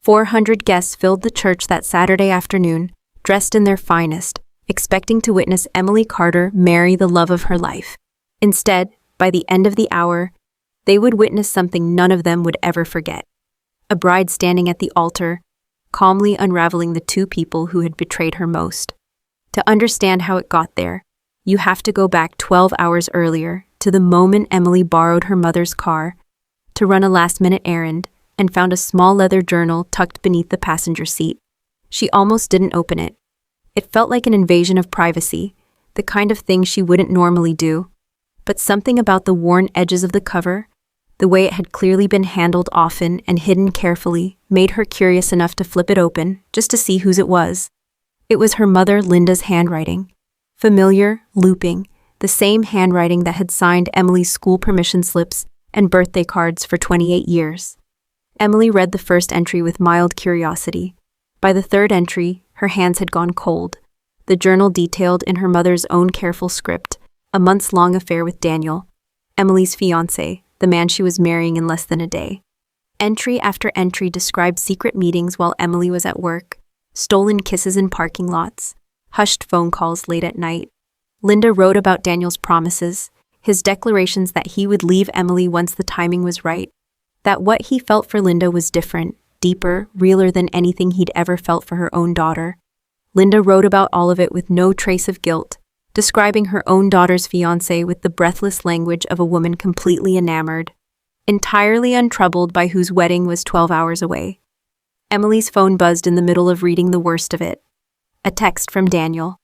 400 guests filled the church that Saturday afternoon, dressed in their finest, expecting to witness Emily Carter marry the love of her life. Instead, by the end of the hour, they would witness something none of them would ever forget. A bride standing at the altar, calmly unraveling the two people who had betrayed her most. To understand how it got there, you have to go back 12 hours earlier to the moment Emily borrowed her mother's car to run a last-minute errand and found a small leather journal tucked beneath the passenger seat. She almost didn't open it. It felt like an invasion of privacy, the kind of thing she wouldn't normally do. But something about the worn edges of the cover, the way it had clearly been handled often and hidden carefully, made her curious enough to flip it open, just to see whose it was. It was her mother Linda's handwriting. Familiar, looping, the same handwriting that had signed Emily's school permission slips and birthday cards for 28 years. Emily read the first entry with mild curiosity. By the third entry, her hands had gone cold. The journal detailed in her mother's own careful script a months-long affair with Daniel, Emily's fiancé, the man she was marrying in less than a day. Entry after entry described secret meetings while Emily was at work, stolen kisses in parking lots, hushed phone calls late at night. Linda wrote about Daniel's promises, his declarations that he would leave Emily once the timing was right, that what he felt for Linda was different, deeper, realer than anything he'd ever felt for her own daughter. Linda wrote about all of it with no trace of guilt, describing her own daughter's fiancé with the breathless language of a woman completely enamored, entirely untroubled by whose wedding was 12 hours away. Emily's phone buzzed in the middle of reading the worst of it. A text from Daniel.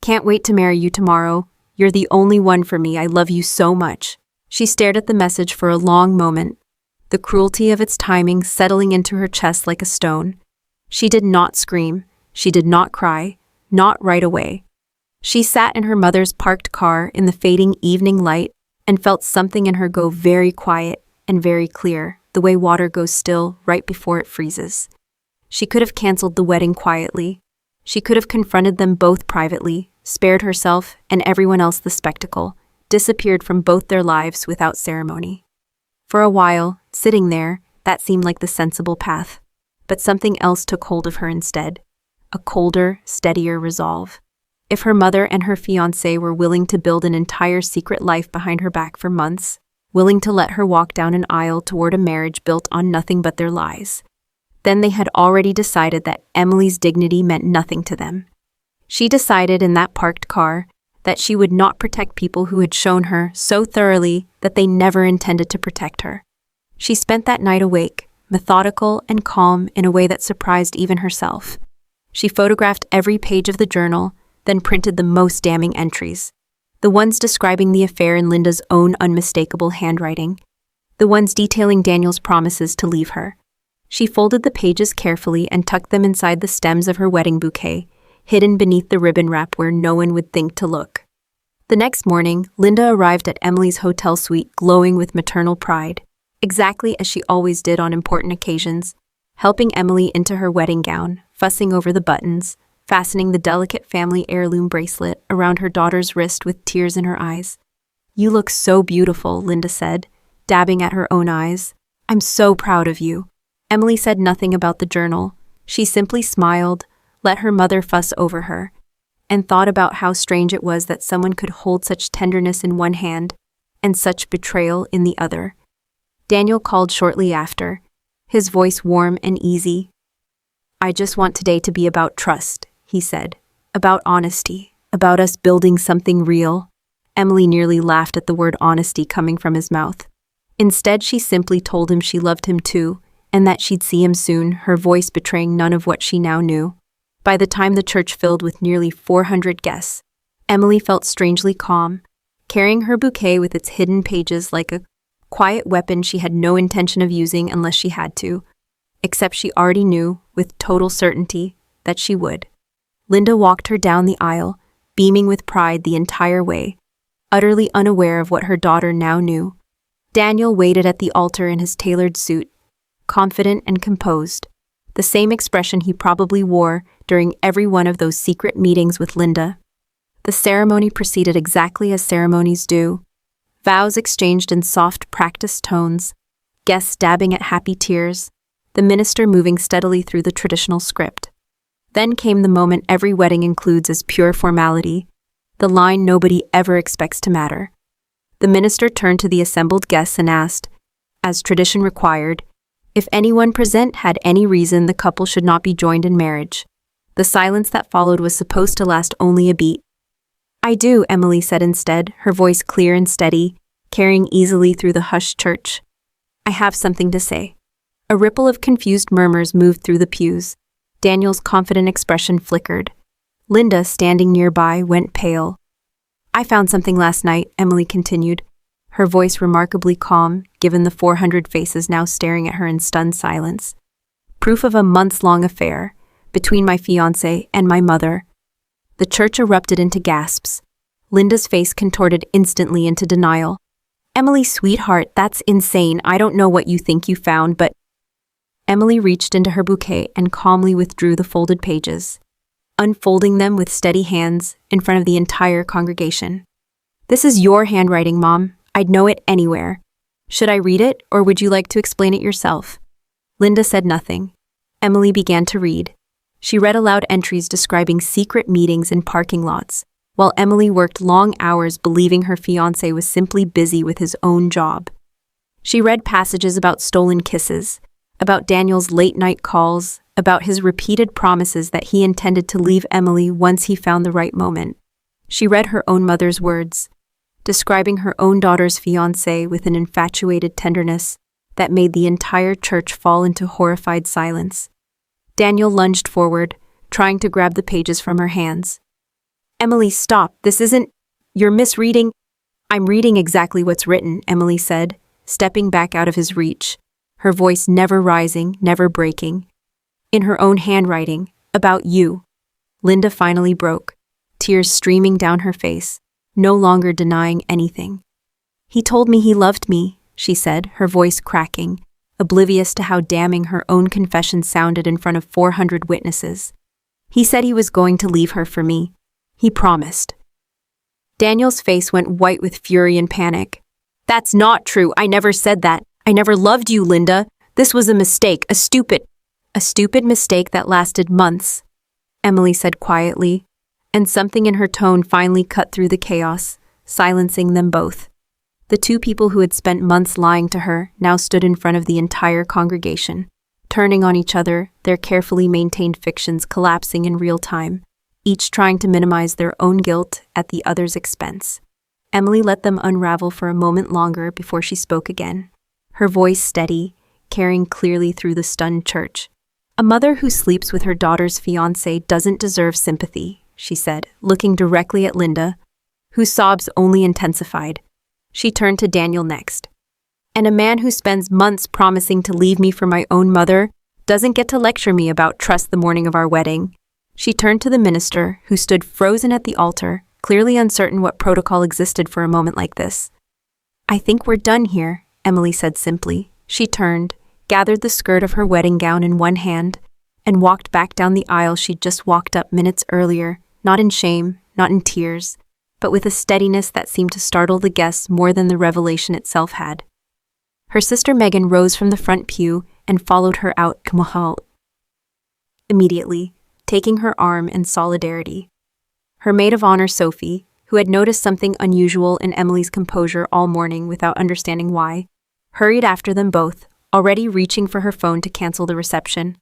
"Can't wait to marry you tomorrow. You're the only one for me. I love you so much." She stared at the message for a long moment, the cruelty of its timing settling into her chest like a stone. She did not scream. She did not cry. Not right away. She sat in her mother's parked car in the fading evening light and felt something in her go very quiet and very clear, the way water goes still right before it freezes. She could have canceled the wedding quietly. She could have confronted them both privately, spared herself and everyone else the spectacle, disappeared from both their lives without ceremony. For a while, sitting there, that seemed like the sensible path. But something else took hold of her instead. A colder, steadier resolve. If her mother and her fiancé were willing to build an entire secret life behind her back for months, willing to let her walk down an aisle toward a marriage built on nothing but their lies, then they had already decided that Emily's dignity meant nothing to them. She decided in that parked car that she would not protect people who had shown her so thoroughly that they never intended to protect her. She spent that night awake, methodical and calm in a way that surprised even herself. She photographed every page of the journal, then printed the most damning entries. The ones describing the affair in Linda's own unmistakable handwriting. The ones detailing Daniel's promises to leave her. She folded the pages carefully and tucked them inside the stems of her wedding bouquet, hidden beneath the ribbon wrap where no one would think to look. The next morning, Linda arrived at Emily's hotel suite glowing with maternal pride, exactly as she always did on important occasions, helping Emily into her wedding gown, fussing over the buttons, fastening the delicate family heirloom bracelet around her daughter's wrist with tears in her eyes. "You look so beautiful," Linda said, dabbing at her own eyes. "I'm so proud of you." Emily said nothing about the journal. She simply smiled, let her mother fuss over her, and thought about how strange it was that someone could hold such tenderness in one hand and such betrayal in the other. Daniel called shortly after, his voice warm and easy. "I just want today to be about trust," he said, "about honesty, about us building something real." Emily nearly laughed at the word honesty coming from his mouth. Instead, she simply told him she loved him too, and that she'd see him soon, her voice betraying none of what she now knew. By the time the church filled with nearly 400 guests, Emily felt strangely calm, carrying her bouquet with its hidden pages like a quiet weapon she had no intention of using unless she had to, except she already knew, with total certainty, that she would. Linda walked her down the aisle, beaming with pride the entire way, utterly unaware of what her daughter now knew. Daniel waited at the altar in his tailored suit, confident and composed, the same expression he probably wore during every one of those secret meetings with Linda. The ceremony proceeded exactly as ceremonies do, vows exchanged in soft, practiced tones, guests dabbing at happy tears, the minister moving steadily through the traditional script. Then came the moment every wedding includes as pure formality, the line nobody ever expects to matter. The minister turned to the assembled guests and asked, as tradition required, if anyone present had any reason the couple should not be joined in marriage. The silence that followed was supposed to last only a beat. I do, Emily said instead, her voice clear and steady, carrying easily through the hushed church. I have something to say. A ripple of confused murmurs moved through the pews. Daniel's confident expression flickered. Linda, standing nearby, went pale. I found something last night, Emily continued, her voice remarkably calm, given the 400 faces now staring at her in stunned silence. Proof of a months-long affair between my fiancé and my mother. The church erupted into gasps. Linda's face contorted instantly into denial. Emily, sweetheart, that's insane. I don't know what you think you found, but... Emily reached into her bouquet and calmly withdrew the folded pages, unfolding them with steady hands in front of the entire congregation. This is your handwriting, Mom. I'd know it anywhere. Should I read it, or would you like to explain it yourself? Linda said nothing. Emily began to read. She read aloud entries describing secret meetings in parking lots, while Emily worked long hours believing her fiancé was simply busy with his own job. She read passages about stolen kisses, about Daniel's late-night calls, about his repeated promises that he intended to leave Emily once he found the right moment. She read her own mother's words, describing her own daughter's fiancé with an infatuated tenderness that made the entire church fall into horrified silence. Daniel lunged forward, trying to grab the pages from her hands. Emily, stop. This isn't... You're misreading. I'm reading exactly what's written, Emily said, stepping back out of his reach, her voice never rising, never breaking. In her own handwriting, about you. Linda finally broke, tears streaming down her face, no longer denying anything. He told me he loved me, she said, her voice cracking, oblivious to how damning her own confession sounded in front of 400 witnesses. He said he was going to leave her for me. He promised. Daniel's face went white with fury and panic. That's not true. I never said that. I never loved you, Linda. This was a mistake, a stupid mistake that lasted months, Emily said quietly, and something in her tone finally cut through the chaos, silencing them both. The two people who had spent months lying to her now stood in front of the entire congregation, turning on each other, their carefully maintained fictions collapsing in real time, each trying to minimize their own guilt at the other's expense. Emily let them unravel for a moment longer before she spoke again, her voice steady, carrying clearly through the stunned church. A mother who sleeps with her daughter's fiancé doesn't deserve sympathy, she said, looking directly at Linda, whose sobs only intensified. She turned to Daniel next. And a man who spends months promising to leave me for my own mother doesn't get to lecture me about trust the morning of our wedding. She turned to the minister, who stood frozen at the altar, clearly uncertain what protocol existed for a moment like this. I think we're done here, Emily said simply. She turned, gathered the skirt of her wedding gown in one hand, and walked back down the aisle she'd just walked up minutes earlier, not in shame, not in tears, but with a steadiness that seemed to startle the guests more than the revelation itself had. Her sister Megan rose from the front pew and followed her out immediately, taking her arm in solidarity. Her maid of honor, Sophie, who had noticed something unusual in Emily's composure all morning without understanding why, hurried after them both, already reaching for her phone to cancel the reception.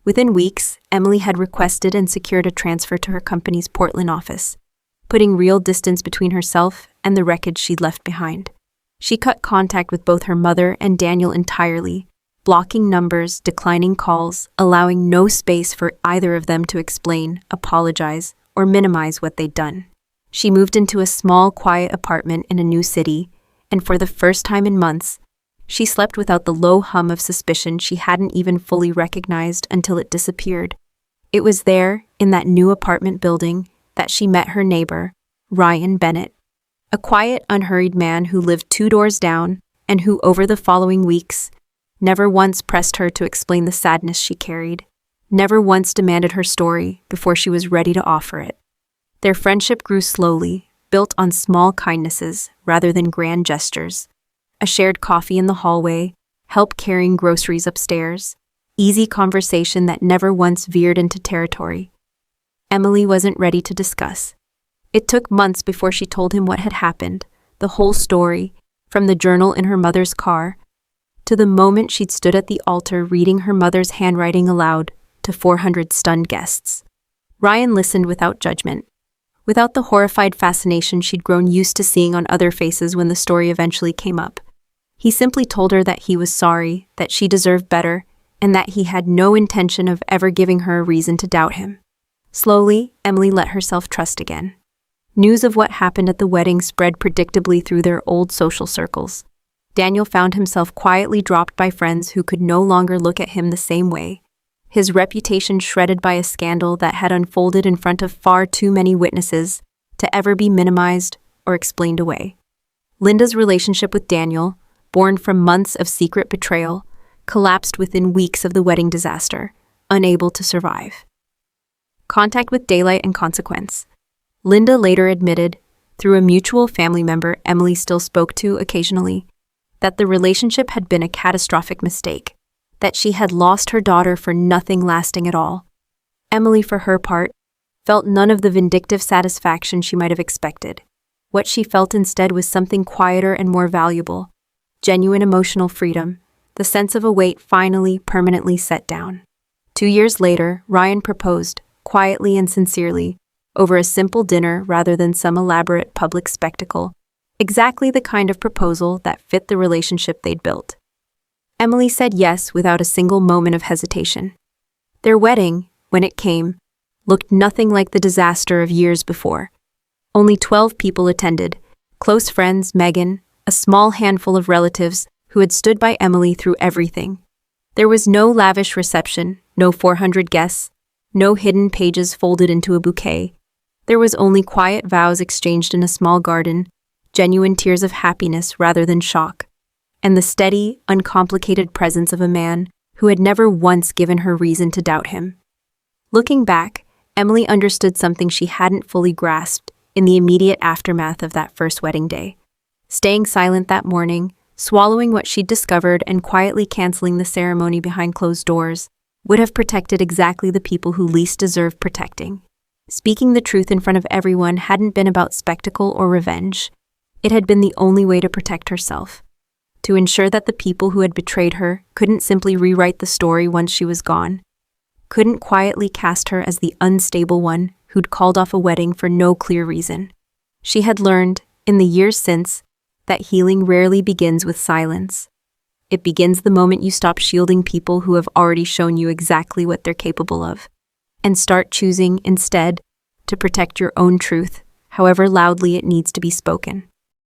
Within weeks, Emily had requested and secured a transfer to her company's Portland office, putting real distance between herself and the wreckage she'd left behind. She cut contact with both her mother and Daniel entirely, blocking numbers, declining calls, allowing no space for either of them to explain, apologize, or minimize what they'd done. She moved into a small, quiet apartment in a new city, and for the first time in months, she slept without the low hum of suspicion she hadn't even fully recognized until it disappeared. It was there, in that new apartment building, that she met her neighbor, Ryan Bennett, a quiet, unhurried man who lived 2 doors down and who, over the following weeks, never once pressed her to explain the sadness she carried, never once demanded her story before she was ready to offer it. Their friendship grew slowly, built on small kindnesses rather than grand gestures. A shared coffee in the hallway, help carrying groceries upstairs, easy conversation that never once veered into territory. Emily wasn't ready to discuss. It took months before she told him what had happened, the whole story, from the journal in her mother's car, to the moment she'd stood at the altar reading her mother's handwriting aloud to 400 stunned guests. Ryan listened without judgment, without the horrified fascination she'd grown used to seeing on other faces when the story eventually came up. He simply told her that he was sorry, that she deserved better, and that he had no intention of ever giving her a reason to doubt him. Slowly, Emily let herself trust again. News of what happened at the wedding spread predictably through their old social circles. Daniel found himself quietly dropped by friends who could no longer look at him the same way, his reputation shredded by a scandal that had unfolded in front of far too many witnesses to ever be minimized or explained away. Linda's relationship with Daniel, born from months of secret betrayal, collapsed within weeks of the wedding disaster, unable to survive. Contact with daylight and consequence. Linda later admitted, through a mutual family member Emily still spoke to occasionally, that the relationship had been a catastrophic mistake, that she had lost her daughter for nothing lasting at all. Emily, for her part, felt none of the vindictive satisfaction she might have expected. What she felt instead was something quieter and more valuable, genuine emotional freedom, the sense of a weight finally permanently set down. 2 years later, Ryan proposed, quietly and sincerely, over a simple dinner rather than some elaborate public spectacle, exactly the kind of proposal that fit the relationship they'd built. Emily said yes without a single moment of hesitation. Their wedding, when it came, looked nothing like the disaster of years before. Only 12 people attended, close friends, Megan, a small handful of relatives who had stood by Emily through everything. There was no lavish reception, no 400 guests, no hidden pages folded into a bouquet. There was only quiet vows exchanged in a small garden, genuine tears of happiness rather than shock, and the steady, uncomplicated presence of a man who had never once given her reason to doubt him. Looking back, Emily understood something she hadn't fully grasped in the immediate aftermath of that first wedding day. Staying silent that morning, swallowing what she'd discovered and quietly canceling the ceremony behind closed doors, would have protected exactly the people who least deserved protecting. Speaking the truth in front of everyone hadn't been about spectacle or revenge. It had been the only way to protect herself, to ensure that the people who had betrayed her couldn't simply rewrite the story once she was gone, couldn't quietly cast her as the unstable one who'd called off a wedding for no clear reason. She had learned, in the years since, that healing rarely begins with silence. It begins the moment you stop shielding people who have already shown you exactly what they're capable of, and start choosing, instead, to protect your own truth, however loudly it needs to be spoken.